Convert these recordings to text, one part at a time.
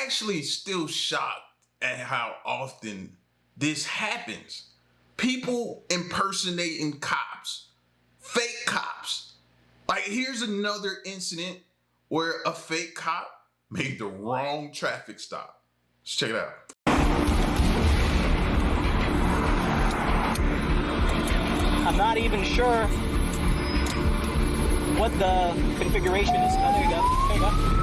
actually still shocked at how often this happens. People impersonating cops, fake cops. Like, here's another incident where a fake cop made the wrong traffic stop. Let's check it out. I'm not even sure what the configuration is. Oh, there you go. There you go.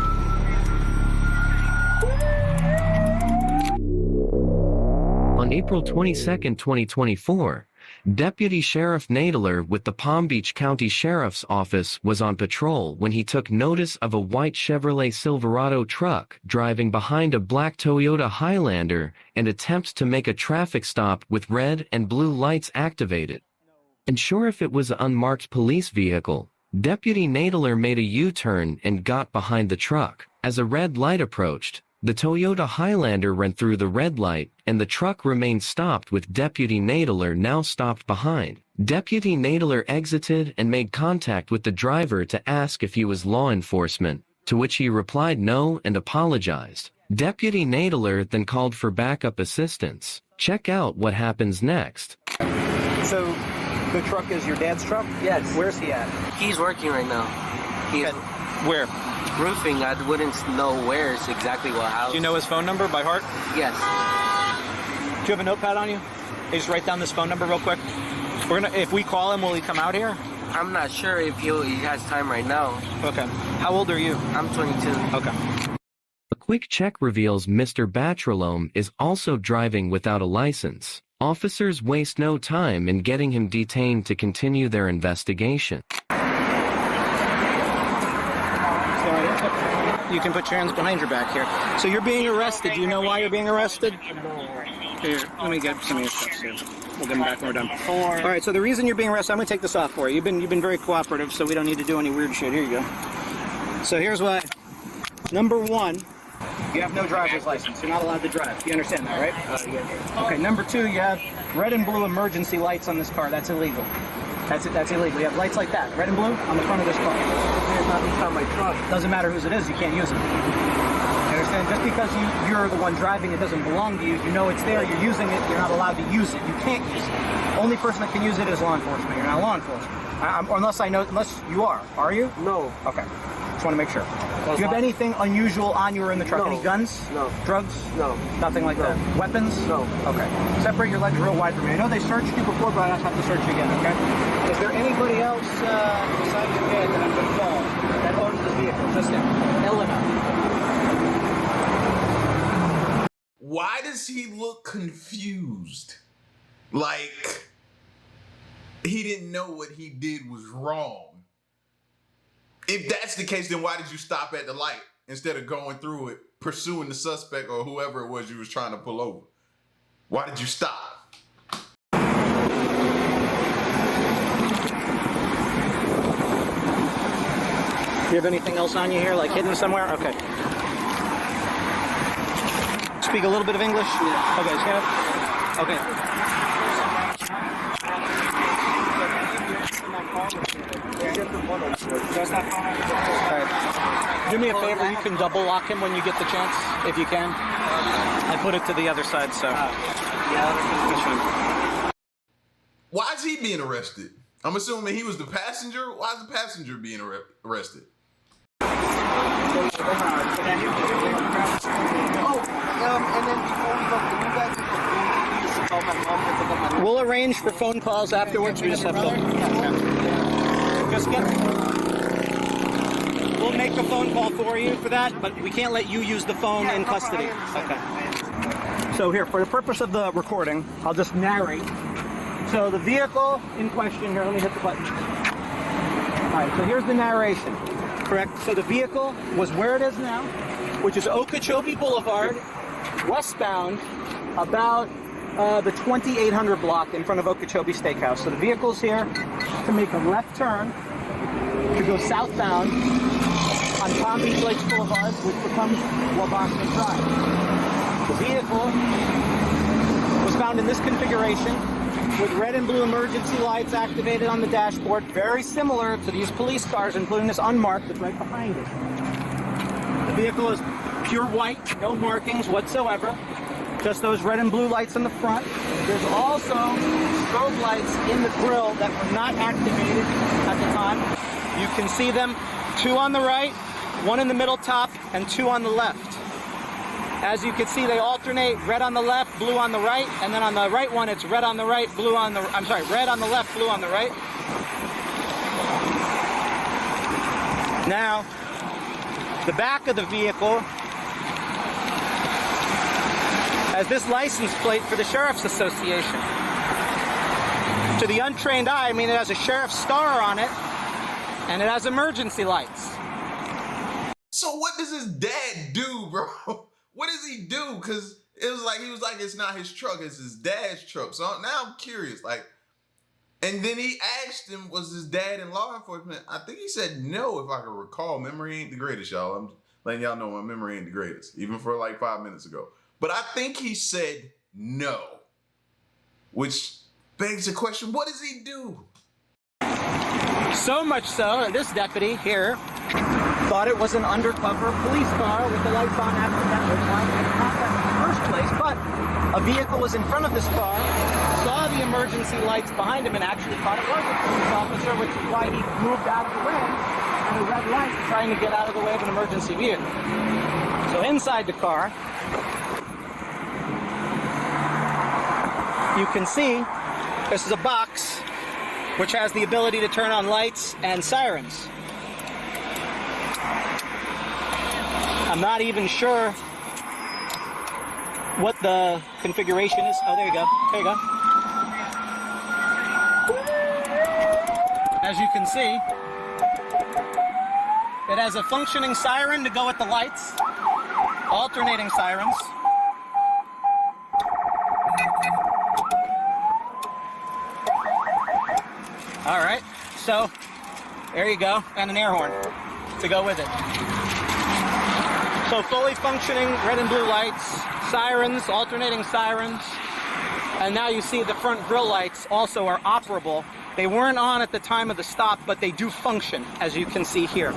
On April 22, 2024, Deputy Sheriff Nadler with the Palm Beach County Sheriff's Office was on patrol when he took notice of a white Chevrolet Silverado truck driving behind a black Toyota Highlander and attempts to make a traffic stop with red and blue lights activated. Unsure if it was an unmarked police vehicle, Deputy Nadler made a U-turn and got behind the truck. As a red light approached, the Toyota Highlander ran through the red light, and the truck remained stopped with Deputy Nadler now stopped behind. Deputy Nadler exited and made contact with the driver to ask if he was law enforcement, to which he replied no and apologized. Deputy Nadler then called for backup assistance. Check out what happens next. So, the truck is your dad's truck? Yes. Where's he at? He's working right now. He's Where? roofing. I wouldn't know where is exactly what house. Do you know his phone number by heart? Yes. Do you have a notepad on you? Hey, just write down this phone number real quick. If we call him, will he come out here? I'm not sure if he has time right now. Okay. How old are you? I'm 22. Okay. A quick check reveals Mr. Batrolome is also driving without a license. Officers waste no time in getting him detained to continue their investigation. You can put your hands behind your back here. So you're being arrested. Do you know why you're being arrested? Here, let me get some of your stuff here. We'll get them back when we're done. All right, so the reason you're being arrested, I'm going to take this off for you. You've been very cooperative, so we don't need to do any weird shit. Here you go. So here's why. Number one, you have no driver's license. You're not allowed to drive. You understand that, right? Yes. Okay, number two, you have red and blue emergency lights on this car. That's illegal. That's illegal. You have lights like that, red and blue, on the front of this car. It's not inside my truck. Doesn't matter whose it is, you can't use it. You understand? Just because you're the one driving, it doesn't belong to you. You know it's there, you're using it, you're not allowed to use it. You can't use it. Only person that can use it is law enforcement. You're not law enforcement. Unless you are. Are you? No. Okay. Just want to make sure. Do you have anything unusual on you or in the truck? No. Any guns? No. Drugs? No. Nothing like that? Weapons? No. Okay. Separate your legs real wide from me. I know they searched you before, but I have to search you again, okay? Is there anybody else besides your dad that I'm going to call that owns this vehicle? Just him. Elena. Why does he look confused? Like he didn't know what he did was wrong. If that's the case, then why did you stop at the light instead of going through it, pursuing the suspect or whoever it was you was trying to pull over? Why did you stop? Do you have anything else on you here, like hidden somewhere? Okay. Speak a little bit of English? Yeah. Okay, okay. Alright. Do me a favor, you can double lock him when you get the chance, if you can. I put it to the other side, so. Why is he being arrested? I'm assuming he was the passenger. Why is the passenger being arrested? We'll arrange for phone calls afterwards. We just have to. We'll make a phone call for you for that, but we can't let you use the phone in custody. Okay. So here, for the purpose of the recording, I'll just narrate. So the vehicle in question here, let me hit the button. All right, so here's the narration. Correct. So the vehicle was where it is now, which is Okeechobee Boulevard, westbound, about the 2800 block in front of Okeechobee Steakhouse. So the vehicle's here to make a left turn to go southbound on Palm Beach Lakes Boulevard, which becomes Wabash Drive. The vehicle was found in this configuration with red and blue emergency lights activated on the dashboard, very similar to these police cars, including this unmarked that's right behind it. The vehicle is pure white, no markings whatsoever. Just those red and blue lights in the front. There's also strobe lights in the grill that were not activated at the time. You can see them, 2 on the right, 1 in the middle top, and 2 on the left. As you can see, they alternate, red on the left, blue on the right, and then on the right one, it's red on the right, blue on the, I'm sorry, red on the left, blue on the right. Now, the back of the vehicle has this license plate for the Sheriff's Association. To the untrained eye, I mean, it has a sheriff's star on it, and it has emergency lights. So what does his dad do, bro? What does he do? Because it was like, he was like, it's not his truck, it's his dad's truck. So now I'm curious, like, and then he asked him, was his dad in law enforcement? I think he said no, if I can recall. Memory ain't the greatest, y'all. I'm letting y'all know my memory ain't the greatest, even for like 5 minutes ago. But I think he said no, which begs the question, what does he do? So much so that this deputy here thought it was an undercover police car with the lights on accidentally. Why did not that in the first place? But a vehicle was in front of this car, saw the emergency lights behind him, and actually thought it was a police officer, which is why he moved out of the way at a red light, trying to get out of the way of an emergency vehicle. So inside the car, you can see this is a box which has the ability to turn on lights and sirens. I'm not even sure what the configuration is. Oh, there you go. There you go. As you can see, it has a functioning siren to go with the lights, alternating sirens. All right, so there you go, and an air horn to go with it. So fully functioning red and blue lights, sirens, alternating sirens, and now you see the front grille lights also are operable. They weren't on at the time of the stop, but they do function, as you can see here.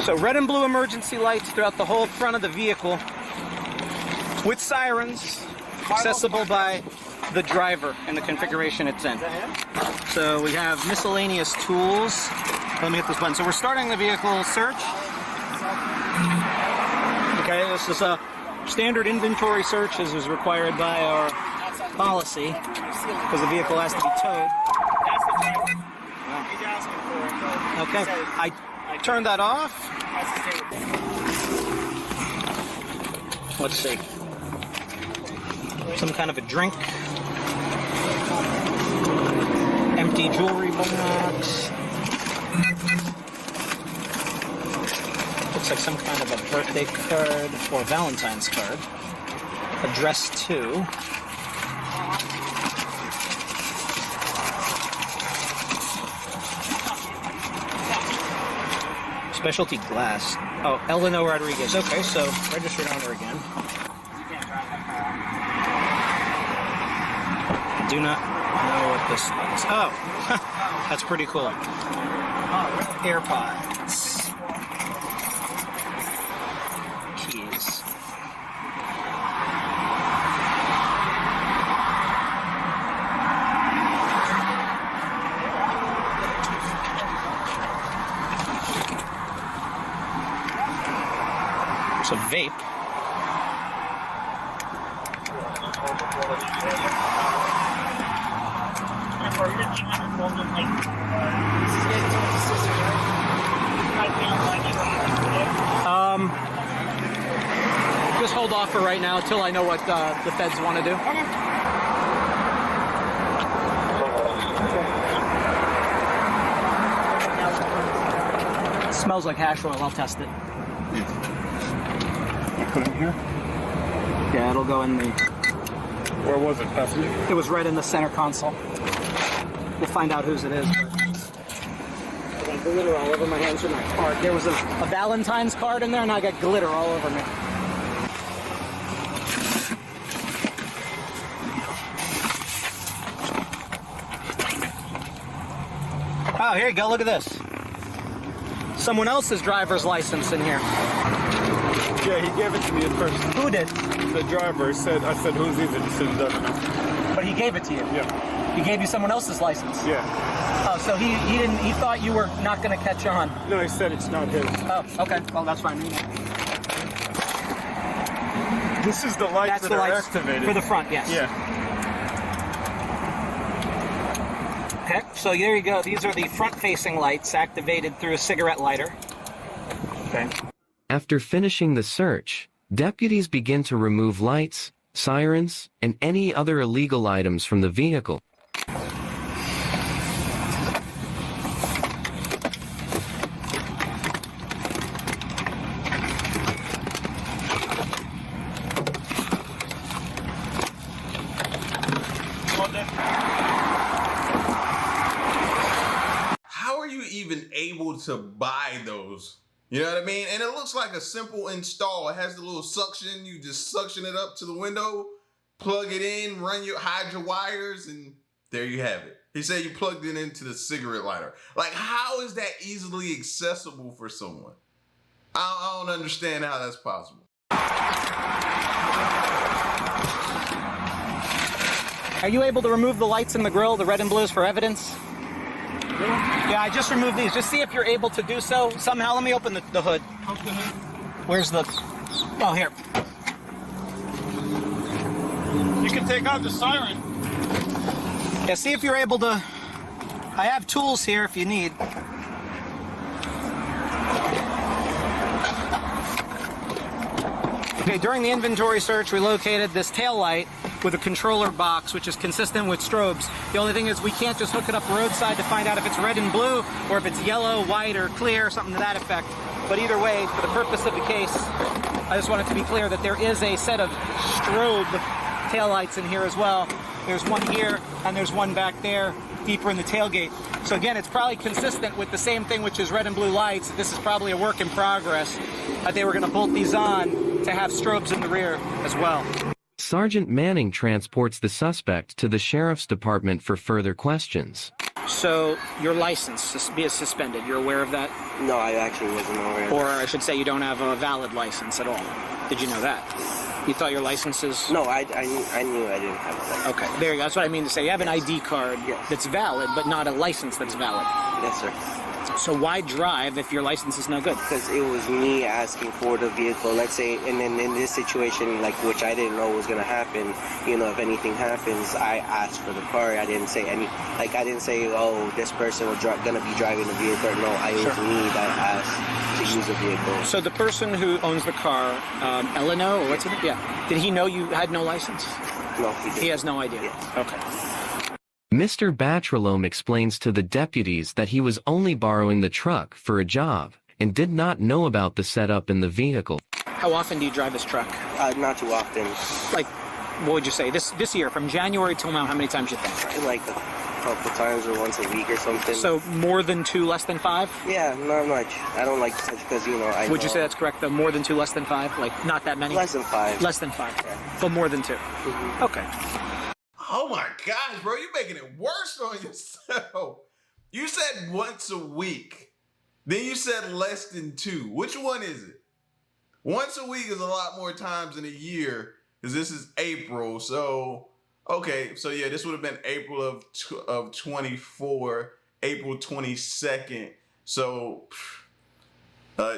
So red and blue emergency lights throughout the whole front of the vehicle with sirens, accessible by the driver in the configuration it's in. So we have miscellaneous tools. Let me hit this button. So we're starting the vehicle search. Okay, this is a standard inventory search as is required by our policy because the vehicle has to be towed. Okay, I turned that off. Let's see. Some kind of a drink. Empty jewelry box. Looks like some kind of a birthday card or Valentine's card. Addressed to. Specialty glass. Oh, Eleanor Rodriguez. Okay, so registered owner again. I do not know what this is. Oh, that's pretty cool. AirPods. Keys. It's a vape. Just hold off for right now until I know what the feds want to do. It smells like hash oil. I'll test it. Put it in here? Yeah, it'll go in the... Where was it, passenger? It was right in the center console. We'll find out whose it is. I got glitter all over my hands with my card. There was a Valentine's card in there, and I got glitter all over me. Oh, here you go. Look at this. Someone else's driver's license in here. Yeah, he gave it to me at first. Who did? The driver said, I said, who's these? And he said he doesn't know. But he gave it to you? Yeah. He gave you someone else's license? Yeah. Oh, so he thought you were not going to catch on? No, he said it's not his. Oh, okay. Well, that's fine. This is the lights that are activated. For the front, yes. Yeah. Okay, so there you go. These are the front-facing lights activated through a cigarette lighter. Okay. After finishing the search, deputies begin to remove lights, sirens, and any other illegal items from the vehicle. How are you even able to buy those? You know what I mean? And it looks like a simple install. It has the little suction. You just suction it up to the window, plug it in, hide your wires, and there you have it. He said you plugged it into the cigarette lighter. Like, how is that easily accessible for someone? I don't understand how that's possible. Are you able to remove the lights in the grill, the red and blues, for evidence? Yeah, I just removed these. Just see if you're able to do so somehow. Let me open the hood. Where's the... Oh, here. You can take out the siren. Yeah, see if you're able to... I have tools here if you need. Okay, during the inventory search, we located this tail light with a controller box, which is consistent with strobes. The only thing is we can't just hook it up roadside to find out if it's red and blue, or if it's yellow, white, or clear, something to that effect. But either way, for the purpose of the case, I just want it to be clear that there is a set of strobe taillights in here as well. There's one here, and there's one back there, deeper in the tailgate. So again, it's probably consistent with the same thing, which is red and blue lights. This is probably a work in progress. They were going to bolt these on to have strobes in the rear as well. Sergeant Manning transports the suspect to the sheriff's department for further questions. So your license is suspended. You're aware of that? No, I actually wasn't aware. Or I should say you don't have a valid license at all. Did you know that? You thought your license is... No, I knew I didn't have a license. Okay, there you go. That's what I mean to say. You have an ID card that's valid, but not a license that's valid. Yes, sir. So why drive if your license is no good? Because it was me asking for the vehicle, let's say, and then in this situation, like, which I didn't know was going to happen, you know, if anything happens, I asked for the car. I didn't say I didn't say, oh, this person was going to be driving the vehicle. No, it was me that asked to use the vehicle. So the person who owns the car, Eleno, or what's it? Yeah. Did he know you had no license? No, he didn't. He has no idea? Yes. Okay. Mr. Bachelome explains to the deputies that he was only borrowing the truck for a job and did not know about the setup in the vehicle. How often do you drive this truck? Not too often. Like, what would you say? This year, from January till now, how many times you think? Like a couple times or once a week or something. So more than 2, less than 5? Yeah, not much. I don't like such because, you know, Would you say that's correct, though? More than 2, less than 5? Like, not that many? Less than 5. Less than 5. Yeah. But more than 2. Mm-hmm. Okay. Oh my gosh, bro, you're making it worse on yourself. You said once a week. Then you said less than 2. Which one is it? Once a week is a lot more times in a year, because this is April. So, okay, so yeah, this would have been April of 24, April 22nd. So,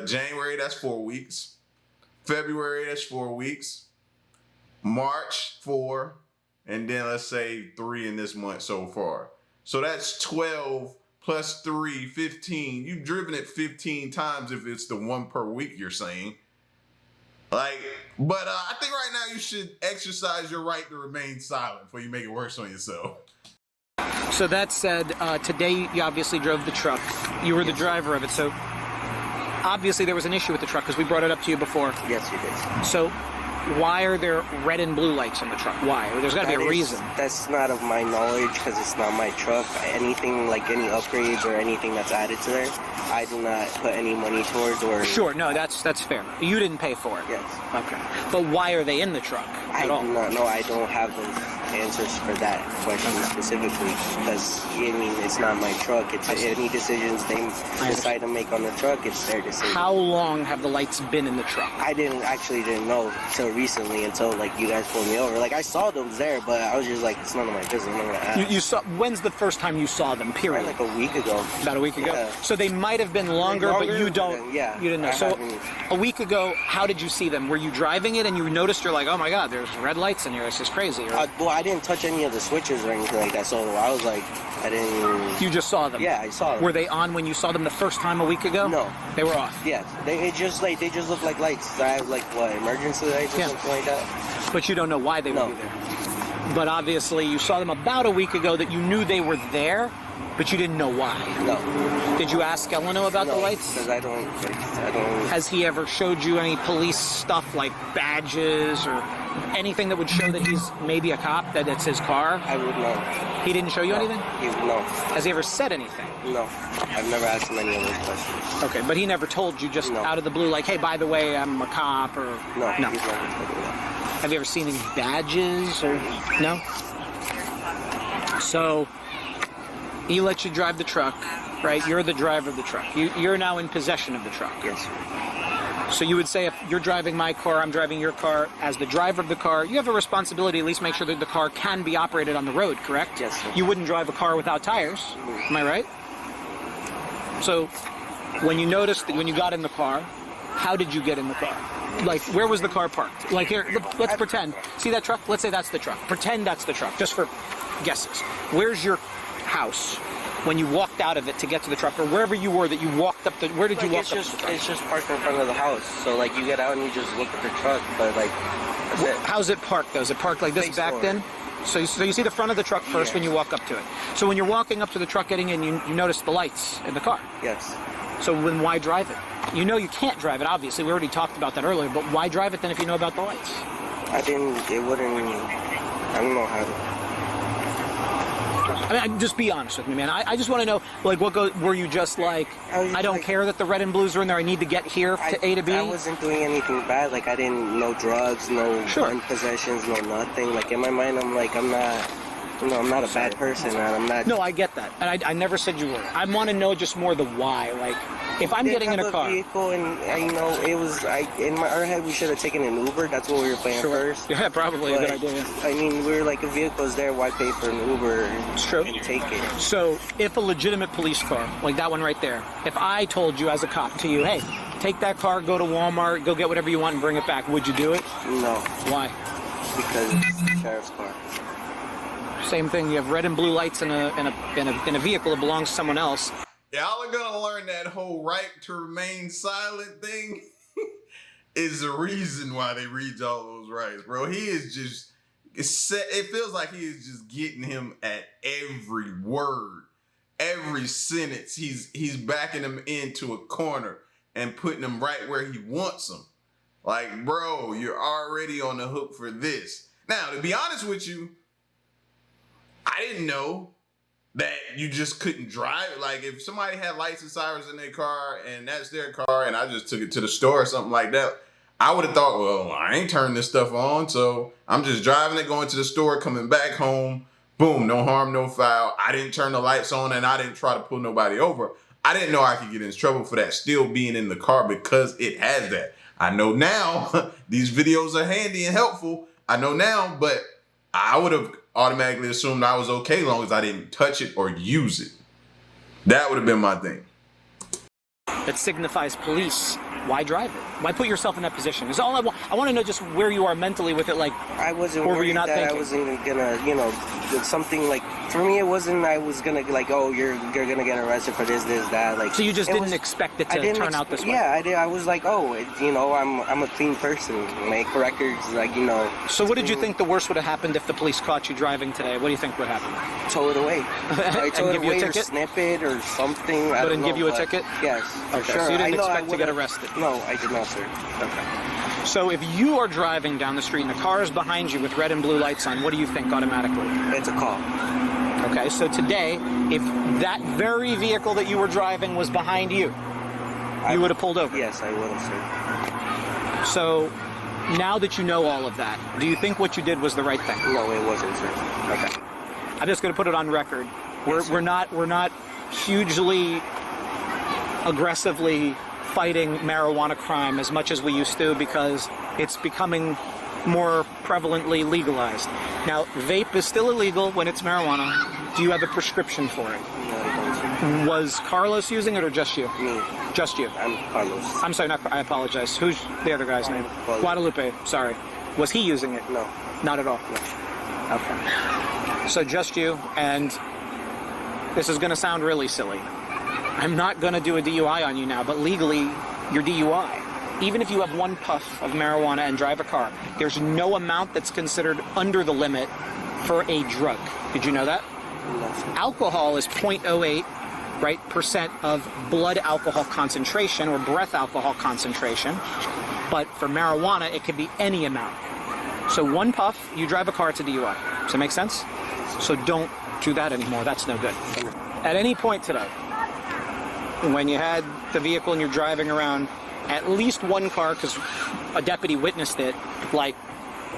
January, that's 4 weeks. February, that's 4 weeks. March, 4. And then let's say 3 in this month so far. So that's 12 plus 3, 15. You've driven it 15 times if it's the 1 per week you're saying. Like, but I think right now you should exercise your right to remain silent before you make it worse on yourself. So that said, today you obviously drove the truck. You were the driver of it, so obviously there was an issue with the truck because we brought it up to you before. Yes, you did. So why are there red and blue lights on the truck? Why? There's got to be a reason. That's not of my knowledge because it's not my truck. Anything like any upgrades or anything that's added to there, I do not put any money towards or... Sure, no, that's fair. You didn't pay for it. Yes. Okay. But why are they in the truck I at all? do not know. I don't have those. answers for that question specifically because, I mean, it's not my truck. It's any decisions they decide to make on the truck, it's their decision. How long have the lights been in the truck? I didn't know until recently, until like you guys pulled me over. Like I saw them there, but I was just like, it's none of my business. I'm not gonna ask. You saw? When's the first time you saw them? Period. Like a week ago. About a week ago. Yeah. So they might have been longer, but you don't. Yeah. You didn't know. So a week ago, how did you see them? Were you driving it and you noticed? You're like, oh my God, there's red lights in here. This is crazy. Or, well, I didn't touch any of the switches or anything like that, so I was like, I didn't. You just saw them. Yeah, I saw them. Were they on when you saw them the first time a week ago? No. They were off. Yeah, they just look like lights. I have like what, emergency lights or something like that. But you don't know why they would be there. But obviously, you saw them about a week ago that you knew they were there, but you didn't know why. No. Did you ask Eleno about the lights? Because I don't. Has he ever showed you any police stuff like badges or anything that would show that he's maybe a cop, that it's his car? I would know. He didn't show you anything? No. Has he ever said anything? No. I've never asked him any of those questions. Okay, but he never told you just out of the blue, like, hey, by the way, I'm a cop, or... No. He's never told me that. Have you ever seen any badges, or... No? So, he let you drive the truck, right? You're the driver of the truck. You're now in possession of the truck. Yes, sir. So you would say if you're driving my car, I'm driving your car, as the driver of the car, you have a responsibility to at least make sure that the car can be operated on the road, correct? Yes, sir. You wouldn't drive a car without tires, am I right? So when you noticed that when you got in the car, how did you get in the car? Like, where was the car parked? Like, here, let's pretend. See that truck? Let's say that's the truck. Pretend that's the truck, just for guesses. Where's your house when you walked out of it to get to the truck, or wherever you were that you walked up to? Where did you walk up? It's just parked in front of the house. So like you get out and you just look at the truck, but like that's it. How's it parked though? Is it parked like this Face backed forward. in? So you see the front of the truck first when you walk up to it. So when you're walking up to the truck getting in, you notice the lights in the car. Yes. So then why drive it? You know you can't drive it, obviously. We already talked about that earlier, but why drive it then if you know about the lights? I don't know how to. I mean, just be honest with me, man. I just want to know, like, were you just like, I don't care that the red and blues are in there, I need to get here to A to B? I wasn't doing anything bad. Like, I didn't, no drugs, no gun possessions, no nothing. Like, in my mind, I'm like, I'm not a bad person, man. I'm not. No, I get that. And I never said you were. I want to know just more the why. Like, if I'm getting in a car. Vehicle and, it was, in our head, we should have taken an Uber. That's what we were playing first. Yeah, probably a good idea. I mean, we were like, if vehicle's there, why pay for an Uber It's true. and take it? So, if a legitimate police car, like that one right there, if I told you as a cop to you, hey, take that car, go to Walmart, go get whatever you want and bring it back, would you do it? No. Why? Because it's the sheriff's car. Same thing. You have red and blue lights in a vehicle that belongs to someone else. Y'all are gonna learn that whole right to remain silent thing is the reason why they read y'all those rights, bro. He is just, it feels like he is just getting him at every word, every sentence. He's backing him into a corner and putting him right where he wants him. Like, bro, you're already on the hook for this. Now, to be honest with you, I didn't know that you just couldn't drive. Like, if somebody had lights and sirens in their car and that's their car and I just took it to the store or something like that, I would have thought, well, I ain't turning this stuff on, so I'm just driving it, going to the store, coming back home, boom, no harm, no foul. I didn't turn the lights on and I didn't try to pull nobody over. I didn't know I could get in trouble for that still being in the car because it has that. I know now these videos are handy and helpful. I know now, but I would have automatically assumed I was okay as long as I didn't touch it or use it. That would have been my thing. That signifies police. Why drive it? Why put yourself in that position? Is all I want. I want to know just where you are mentally with it. Like, I wasn't or were worried you not that thinking? I wasn't gonna, something like, for me it wasn't, I was gonna like, oh, you're gonna get arrested for this, that. Like, so you just didn't expect it to turn out this way? Yeah, I did. I was like, oh, I'm a clean person. Make records, like, So what did you think the worst would have happened if the police caught you driving today? What do you think would happen? Tow it away. I tow it give you a away or ticket? snip it or something. But didn't give you a ticket? Yes, for Okay, sure. so you didn't I know expect to get arrested? No, I did not, sir. Okay. So if you are driving down the street and the car is behind you with red and blue lights on, what do you think automatically? It's a call. Okay, so today, if that very vehicle that you were driving was behind you, you would have pulled over? Yes, I would have, sir. So now that you know all of that, do you think what you did was the right thing? No, it wasn't, sir. Okay. I'm just going to put it on record. We're not hugely aggressively fighting marijuana crime as much as we used to because it's becoming more prevalently legalized. Now, vape is still illegal when it's marijuana. Do you have a prescription for it? No, I don't, sir. Was Carlos using it or just you? Me. Just you. I'm Carlos. I'm sorry, I apologize. Who's the other guy's name? Guadalupe. Sorry. Was he using it? No. Not at all? No. Okay. So just you, and this is going to sound really silly. I'm not going to do a DUI on you now, but legally, you're DUI. Even if you have 1 puff of marijuana and drive a car, there's no amount that's considered under the limit for a drug. Did you know that? No, sir. Alcohol is 0.08, right, percent of blood alcohol concentration or breath alcohol concentration. But for marijuana, it could be any amount. So 1 puff, you drive a car, it's a DUI. Does that make sense? So don't do that anymore. That's no good. At any point today, when you had the vehicle and you're driving around, at least 1 car, because a deputy witnessed it, like,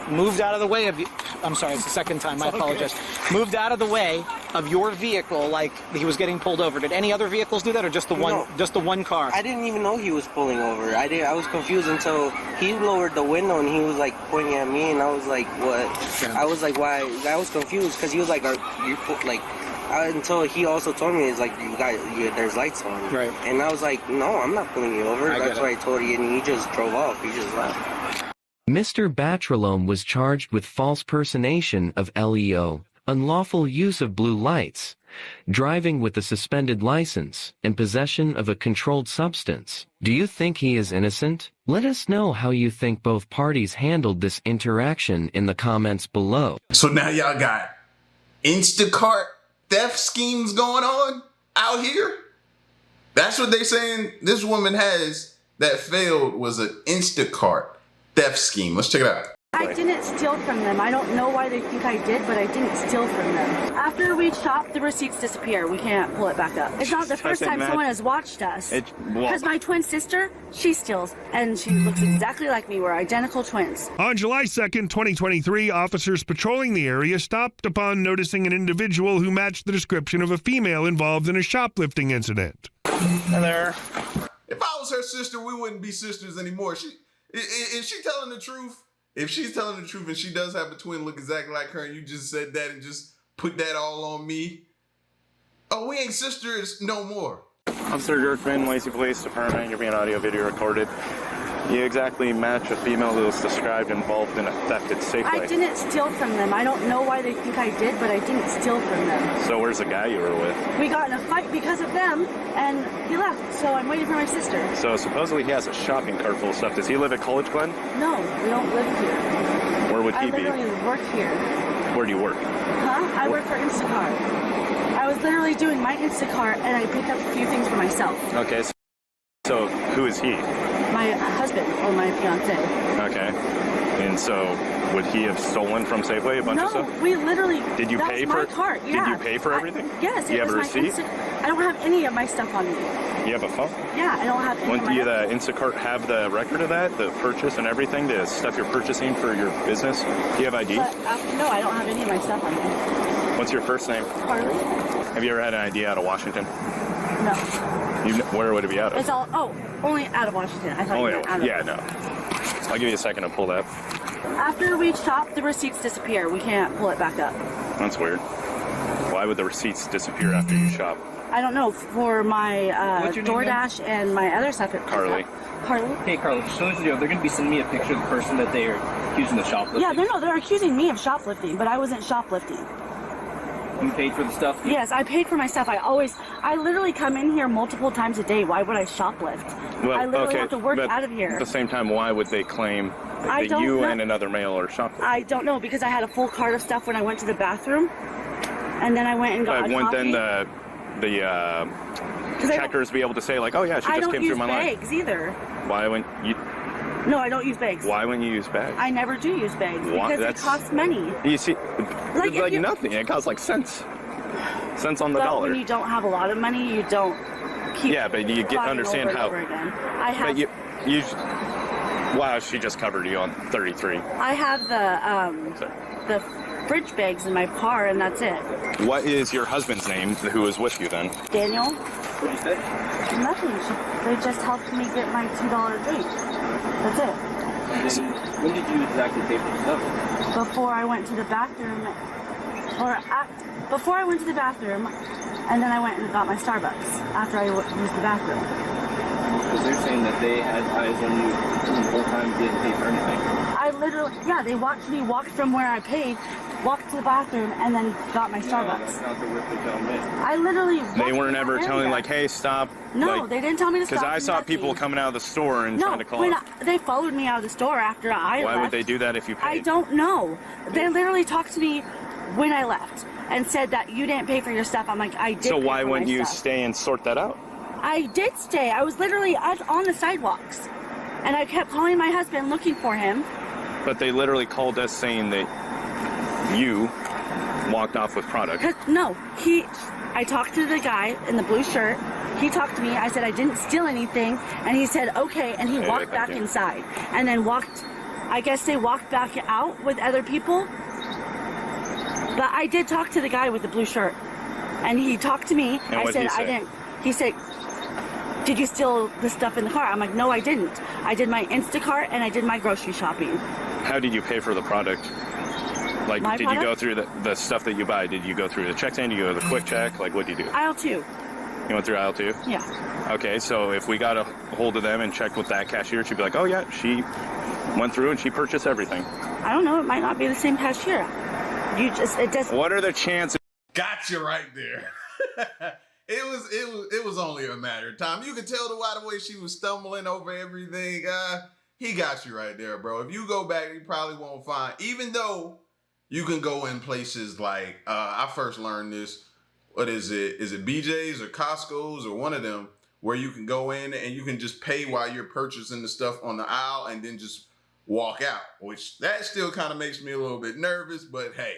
moved out of the way of you. I'm sorry, it's the second time, I apologize. Moved out of the way of your vehicle like he was getting pulled over. Did any other vehicles do that or just the one? No. Just the 1 car? I didn't even know he was pulling over. I was confused until he lowered the window and he was like pointing at me, and I was like, what? Yeah. I was like, why? I was confused because he was like, until he also told me, it's like, there's lights on. Right. And I was like, no, I'm not pulling you over. I get That's it. why I told you, and he just drove off. He just left. Mr. Batrolome was charged with false personation of LEO, unlawful use of blue lights, driving with a suspended license, and possession of a controlled substance. Do you think he is innocent? Let us know how you think both parties handled this interaction in the comments below. So now y'all got Instacart theft schemes going on out here? That's what they saying this woman has that failed was an Instacart theft scheme. Let's check it out. I didn't steal from them. I don't know why they think I did, but I didn't steal from them. After we shop, the receipts disappear. We can't pull it back up. It's not the first time someone has watched us. Because my twin sister, she steals, and she looks exactly like me. We're identical twins. On July 2nd, 2023, officers patrolling the area stopped upon noticing an individual who matched the description of a female involved in a shoplifting incident. Hi there. If I was her sister, we wouldn't be sisters anymore. Is she telling the truth? If she's telling the truth and she does have a twin look exactly like her and you just said that and just put that all on me, oh, we ain't sisters no more. Officer Jerkman, Lacey Police Department, you're being audio video recorded. You exactly match a female that was described involved in a theft at Safeway. I didn't steal from them. I don't know why they think I did, but I didn't steal from them. So where's the guy you were with? We got in a fight because of them, and he left, so I'm waiting for my sister. So supposedly he has a shopping cart full of stuff. Does he live at College Glen? No, we don't live here. Where would I he be? literally work here. Where do you work? Huh? I work for Instacart. I was literally doing my Instacart, and I picked up a few things for myself. Okay, so who is he? My husband or my fiance. Okay. And so would he have stolen from Safeway a bunch of stuff? No, we literally. Did you pay for my cart? Yeah. Did you pay for everything? Yes. You it have was a my receipt? I don't have any of my stuff on me. You have a phone? Yeah, I don't have any. Wouldn't of you, my the Instacart, have the record of that, the purchase and everything, the stuff you're purchasing for your business? Do you have ID? But, no, I don't have any of my stuff on me. What's your first name? Carly? Have you ever had an ID out of Washington? No. Where would it be out of? It's all. Oh, only out of Washington. I thought you meant out of. Yeah, no. I'll give you a second to pull that. After we shop, the receipts disappear. We can't pull it back up. That's weird. Why would the receipts disappear after you shop? I don't know. For my What's your name DoorDash and my other stuff. Carly. Carly? Hey, Carlos, just so you know, they're going to be sending me a picture of the person that they are accusing of shoplifting. Yeah, they're accusing me of shoplifting, but I wasn't shoplifting. You paid for the stuff? Yes, I paid for my stuff. I literally come in here multiple times a day. Why would I shoplift? Well, I literally okay, have to work but out of here. At the same time, why would they claim I that don't you know. and another male are shoplifting? I don't know, because I had a full cart of stuff when I went to the bathroom, and then I went and got a Wouldn't coffee. then the checkers be able to say, like, oh yeah, she just came through my line? I don't use bags either. Why wouldn't you? No, I don't use bags. Why wouldn't you use bags? I never do use bags Why? because it costs money. You see, Like, it's like if you- nothing. It costs like cents on the But dollar. when you don't have a lot of money, you don't keep. Yeah, but you buying understand over and how. over again. I have. But you Wow, she just covered you on 33. I have the fridge bags in my car, and that's it. What is your husband's name who was with you then? Daniel? What did you say? Nothing. They just helped me get my $2 drink. That's it. And then, when did you exactly pay for the stuff? Before I went to the bathroom, before I went to the bathroom, and then I went and got my Starbucks after I used the bathroom. Because they're saying that they had eyes on you the whole time, didn't pay for anything. I literally, yeah, they watched me walk from where I paid, walked to the bathroom, and then got my Starbucks. That's not the work they tell me. I literally They weren't ever area. telling like, hey, stop. No, like, they didn't tell me to stop. Because I saw nothing. people coming out of the store and trying to call. They followed me out of the store after I left. Why would they do that if you paid? I don't know. They literally talked to me when I left and said that you didn't pay for your stuff. I'm like, I did. So pay why for wouldn't my you stuff. stay and sort that out? I did stay. I was literally on the sidewalks, and I kept calling my husband looking for him. But they literally called us saying that you walked off with product. No, I talked to the guy in the blue shirt. He talked to me. I said I didn't steal anything, and he said okay, and he walked back inside, and then I guess they walked back out with other people. But I did talk to the guy with the blue shirt, and he talked to me. And I what'd said he say? I didn't. He said, did you steal the stuff in the car? I'm like, no, I didn't. I did my Instacart and I did my grocery shopping. How did you pay for the product? Like, My did product? you go through the stuff that you buy? Did you go through the check stand? Did you go to the quick check? Like, what did you do? Aisle 2. You went through aisle 2? Yeah. Okay, so if we got a hold of them and checked with that cashier, she'd be like, oh yeah, she went through and she purchased everything. I don't know. It might not be the same cashier. It doesn't. What are the chances? Got you right there. It was only a matter of time. You could tell by the way she was stumbling over everything. He got you right there, bro. If you go back, you probably won't find. Even though you can go in places like I first learned this. What is it? Is it BJ's or Costco's or one of them where you can go in and you can just pay while you're purchasing the stuff on the aisle and then just walk out? Which that still kind of makes me a little bit nervous, but hey,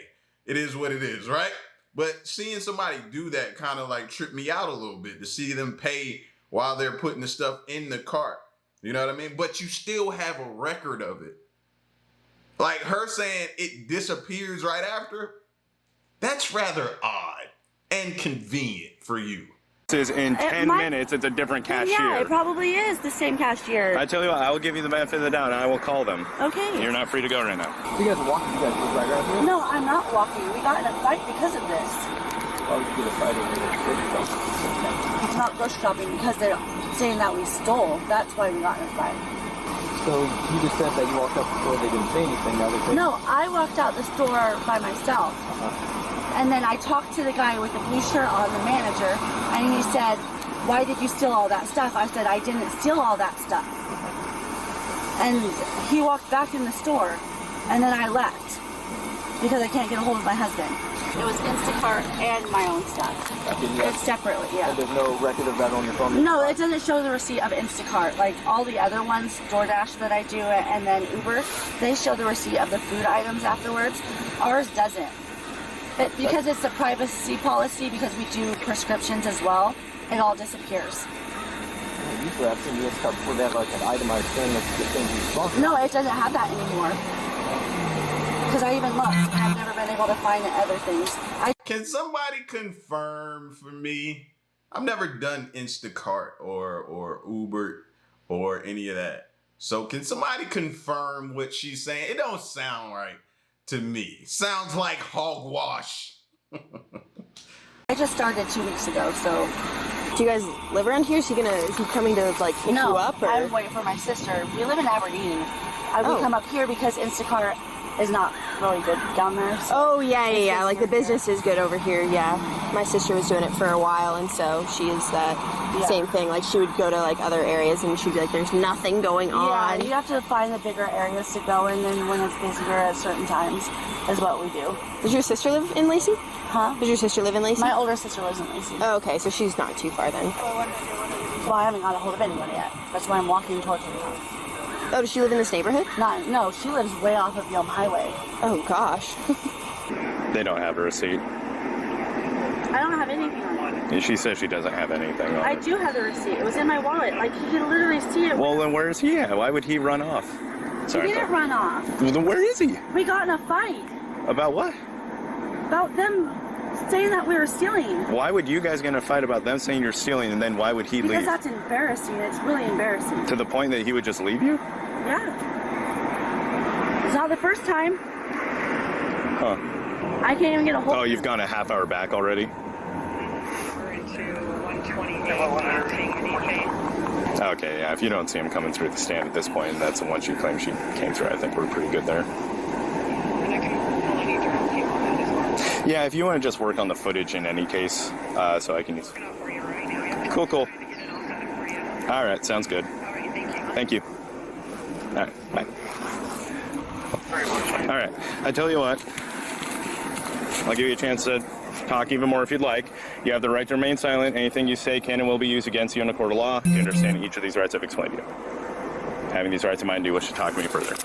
it is what it is, right? But seeing somebody do that kind of like tripped me out a little bit to see them pay while they're putting the stuff in the cart. You know what I mean? But you still have a record of it. Like her saying it disappears right after, that's rather odd and convenient for you. Is in 10 minutes, it's a different cashier. Yeah, it probably is the same cashier. I tell you what, I will give you the benefit of the doubt and I will call them. Okay. You're not free to go right now. You guys are walking, you guys live right around here? No, I'm not walking. We got in a fight because of this. Why would you get a fight over this grocery shopping? It's not grocery shopping because they're saying that we stole. That's why we got in a fight. So you just said that you walked out the store, they didn't say anything, now they're saying... No, I walked out the store by myself. And then I talked to the guy with the blue shirt on, the manager, and he said, why did you steal all that stuff? I said, I didn't steal all that stuff. And he walked back in the store, and then I left because I can't get a hold of my husband. It was Instacart and my own stuff. It's separately, yeah. And there's no record of that on your phone? No, it doesn't show the receipt of Instacart. Like all the other ones, DoorDash that I do, and then Uber, they show the receipt of the food items afterwards. Ours doesn't. Because it's a privacy policy, because we do prescriptions as well, it all disappears. Usually I've seen US Cup before they have like an itemized thing that's the things you sponsor. No, it doesn't have that anymore. Because I even looked, and I've never been able to find the other things. Can somebody confirm for me? I've never done Instacart or Uber or any of that. So can somebody confirm what she's saying? It don't sound right to me. Sounds like hogwash. I just started 2 weeks ago, so. Do you guys live around here? Is he coming to like pick you up? Or? I'm waiting for my sister. We live in Aberdeen. I would come up here because Instacart is not really good down there. So oh yeah. Like the business is good over here. Yeah, my sister was doing it for a while, and so she is that same thing. Like she would go to like other areas, and she'd be like, "There's nothing going on." Yeah, you have to find the bigger areas to go in, and when it's busier at certain times, is what we do. Does your sister live in Lacey? Huh? Does your sister live in Lacey? My older sister lives in Lacey. Oh, okay, so she's not too far then. Well, I haven't got a hold of anyone yet. That's why I'm walking towards her house. Oh, does she live in this neighborhood? No, she lives way off of Yelm Highway. Oh gosh. They don't have a receipt. I don't don't have anything on it. She says she doesn't have anything on I it. do have the receipt. It was in my wallet. Like, you can literally see it. Well, then where is he at? Why would he run off? Sorry. He didn't run off. Well, then where is he? We got in a fight. About what? About them saying that we were stealing. Why would you guys get in a fight about them saying you're stealing, and then why would he leave? Because that's embarrassing. It's really embarrassing. To the point that he would just leave you? Yeah. It's not the first time. Huh. I can't even get a hold. Oh, you've gone a half hour back already? Okay, yeah, if you don't see him coming through the stand at this point, that's the one she claims she came through. I think we're pretty good there. Yeah, if you want to just work on the footage in any case, so I can use... Cool, cool. All right, sounds good. Thank you. All right, bye. All right, I tell you what, I'll give you a chance to talk even more if you'd like. You have the right to remain silent. Anything you say can and will be used against you in a court of law. You understand each of these rights I've explained to you. Having these rights in mind, do you wish to talk to me further?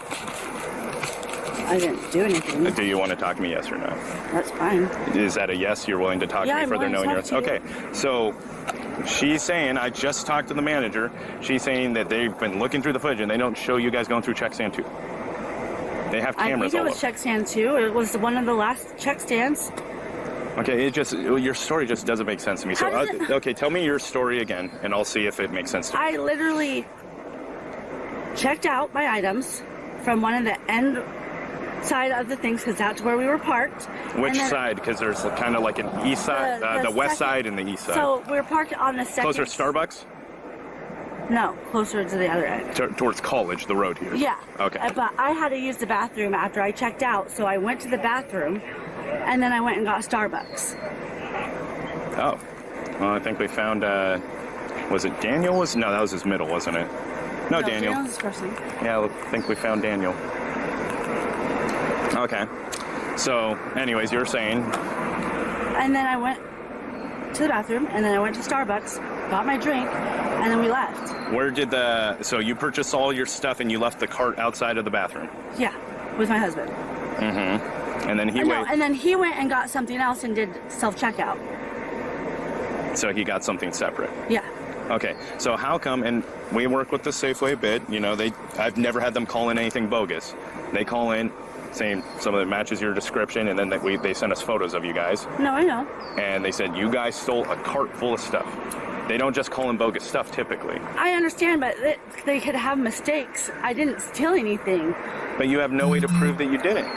I didn't do anything. Do you want to talk to me, yes or no? That's fine. Is that a yes? You're willing to talk to me further? I'm willing to talk to you. Okay, so she's saying, I just talked to the manager. She's saying that they've been looking through the footage and they don't show you guys going through check stand 2. They have cameras all I think it over. was check stand 2. It was one of the last check stands. Okay, your story just doesn't make sense to me. So, okay, tell me your story again, and I'll see if it makes sense to me. I literally checked out my items from one of the end side of the things, because that's where we were parked. Which side? Because there's kind of like an east side, the west side and the east side. So we were parked on the second. Closer to Starbucks? No, closer to the other end. Towards College, the road here. Yeah. Okay. But I had to use the bathroom after I checked out, so I went to the bathroom, and then I went and got Starbucks. Oh. Well, I think we found, was it Daniel? No, that was his middle, wasn't it? No, Daniel. Daniel's his first name. Yeah, I think we found Daniel. Okay. So, anyways, you're saying... And then I went to the bathroom, and then I went to Starbucks, got my drink, and then we left. Where did so you purchased all your stuff and you left the cart outside of the bathroom? Yeah, with my husband. Mm-hmm. And then he went... and then he went and got something else and did self-checkout. So he got something separate? Yeah. Okay, so how come, and we work with the Safeway a bit, you know, I've never had them call in anything bogus. They call in saying some of it matches your description, and then they sent us photos of you guys. No, I know. And they said you guys stole a cart full of stuff. They don't just call in bogus stuff typically. I understand, but they could have mistakes. I didn't steal anything. But you have no way to prove that you didn't.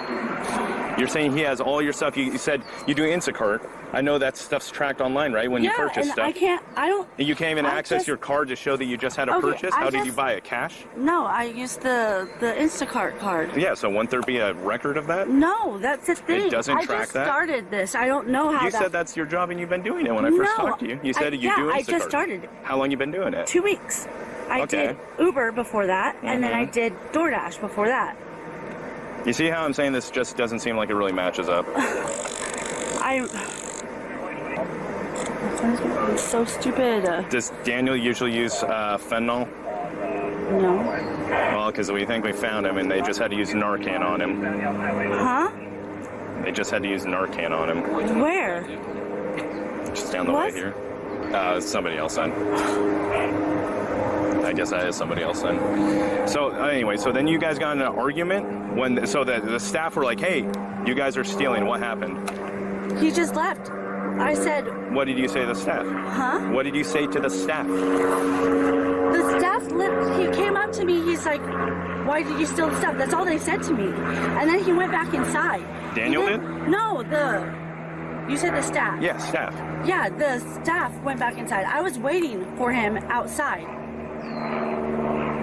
You're saying he has all your stuff. You said you do Instacart. I know that stuff's tracked online, right? When you purchase stuff. I don't. You can't even access your card to show that you just had a purchase? How did you buy it? Cash? No, I used the Instacart card. Yeah, so wouldn't there be a record of that? No, that's the thing. It doesn't track that? I just started this. I don't know how You said that's your job and you've been doing it when I first talked to you. You said you do Instacart. I just started. How long you been doing it? 2 weeks. I did Uber before that, and then I did DoorDash before that. You see how I'm saying this just doesn't seem like it really matches up? It's so stupid. Does Daniel usually use fentanyl? No. Well, because we think we found him and they just had to use Narcan on him. Huh? They just had to use Narcan on him. Where? Just down the way here. Somebody else then. I guess that is somebody else then. So anyway, so then you guys got in an argument so the staff were like, "Hey, you guys are stealing. What happened?" He just left. I said. What did you say to the staff? Huh? What did you say to the staff? The staff he came up to me. He's like, "Why did you steal the stuff?" That's all they said to me. And then he went back inside. Daniel did? No, you said the staff. Yeah, staff. Yeah, the staff went back inside. I was waiting for him outside.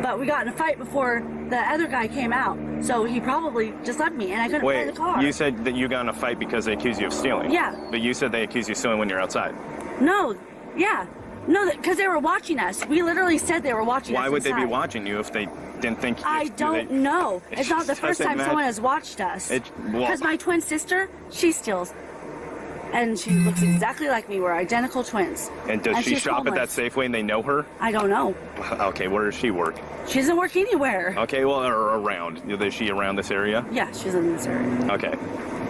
But we got in a fight before the other guy came out. So he probably just left me, and I couldn't play the car. You said that you got in a fight because they accused you of stealing. Yeah. But you said they accused you of stealing when you're outside. No. Yeah. No, because they were watching us. We literally said they were watching us. Why would inside. they be watching you if they didn't think you... I don't know. It's not the first time someone has watched us. Because my twin sister, she steals. And she looks exactly like me. We're identical twins. And does she shop at that Safeway and they know her? I don't know. Okay, where does she work? She doesn't work anywhere. Okay, well, or around. Is she around this area? Yeah, she's in this area. Okay.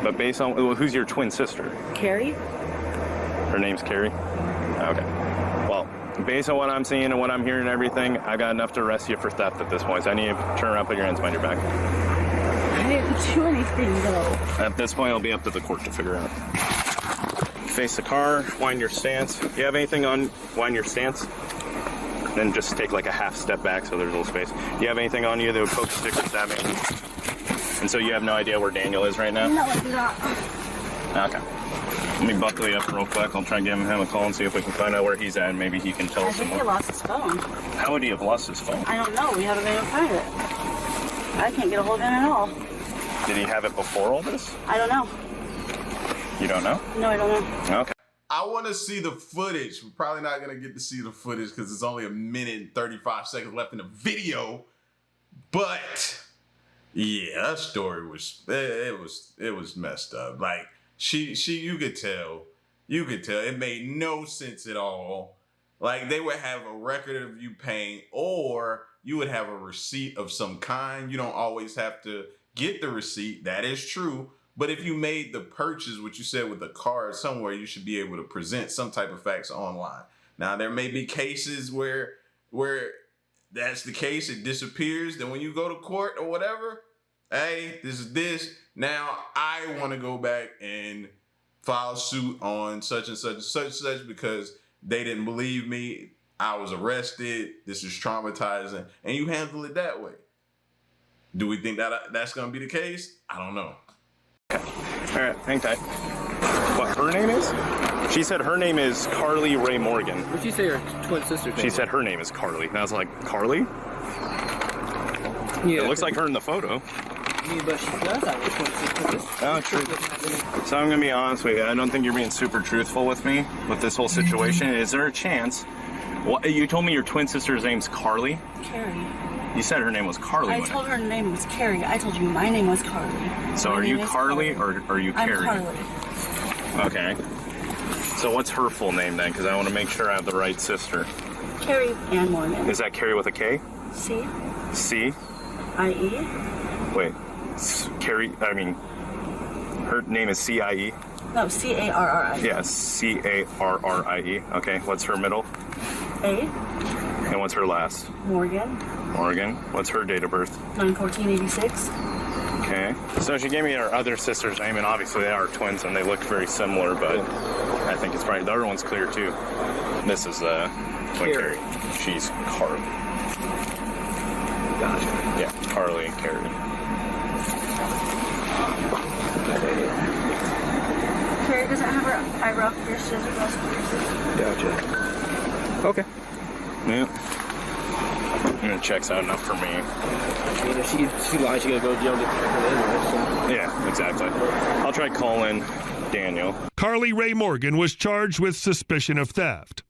But based on... Who's your twin sister? Carrie. Her name's Carrie? Okay. Well, based on what I'm seeing and what I'm hearing and everything, I got enough to arrest you for theft at this point. So I need you to turn around, put your hands behind your back. I didn't do anything, though. At this point, it'll be up to the court to figure out. Face the car, wind your stance. You have anything on, wind your stance. Then just take like a half step back so there's a little space. Do you have anything on you that would poke stickers at me? And so you have no idea where Daniel is right now? No, I do not. Okay. Let me buckle you up real quick. I'll try and give him a call and see if we can find out where he's at. And maybe he can tell us. I think he lost his phone. How would he have lost his phone? I don't know. We haven't been able to find it. I can't get a hold of him at all. Did he have it before all this? I don't know. You don't know? No, I don't know. Okay. I want to see the footage. We're probably not going to get to see the footage because it's only 1 minute and 35 seconds left in the video. But yeah, that story was it was messed up. Like you could tell it made no sense at all. Like they would have a record of you paying, or you would have a receipt of some kind. You don't always have to get the receipt. That is true. But if you made the purchase, what you said with a card somewhere, you should be able to present some type of facts online. Now, there may be cases where that's the case, it disappears. Then when you go to court or whatever, hey, this is this. Now, I want to go back and file suit on such and such and such and such because they didn't believe me. I was arrested. This is traumatizing. And you handle it that way. Do we think that that's going to be the case? I don't know. All right, hang tight. What her name is? She said her name is Carly Ray Morgan. What did you say her twin sister's name? She said her name is Carly. And I was like, Carly? Yeah. It looks like her in the photo. Yeah, but she does have a twin sister. Oh, true. So I'm going to be honest with you. I don't think you're being super truthful with me with this whole situation. Is there a chance? Well, you told me your twin sister's name's Carly? Carrie. You said her name was Carly. I told her name was Carrie. I told you my name was Carly. So are you Carly or are you Carrie? I'm Carly. Okay. So what's her full name then? Because I want to make sure I have the right sister. Carrie Ann Morgan. Is that Carrie with a K? C. C? I-E. Wait. Carrie, I mean, her name is C-I-E? No, C-A-R-R-I-E. Yeah, C-A-R-R-I-E. Okay, what's her middle? A. And what's her last? Morgan. Morgan. What's her date of birth? 9/14/86. Okay. So she gave me her other sister's name, and obviously they are twins, and they look very similar, but I think it's probably, the other one's clear too. This is twin Carrie. She's Carly. Gotcha. Yeah, Carly and Carrie. Carrie doesn't have her eyebrow pierced, she has her breast pierced. Gotcha. Okay. Yeah. And it checks out enough for me. I mean, if she lies, she's gonna go to jail and get anyway, so. Yeah, exactly. I'll try calling Daniel. Carly Ray Morgan was charged with suspicion of theft.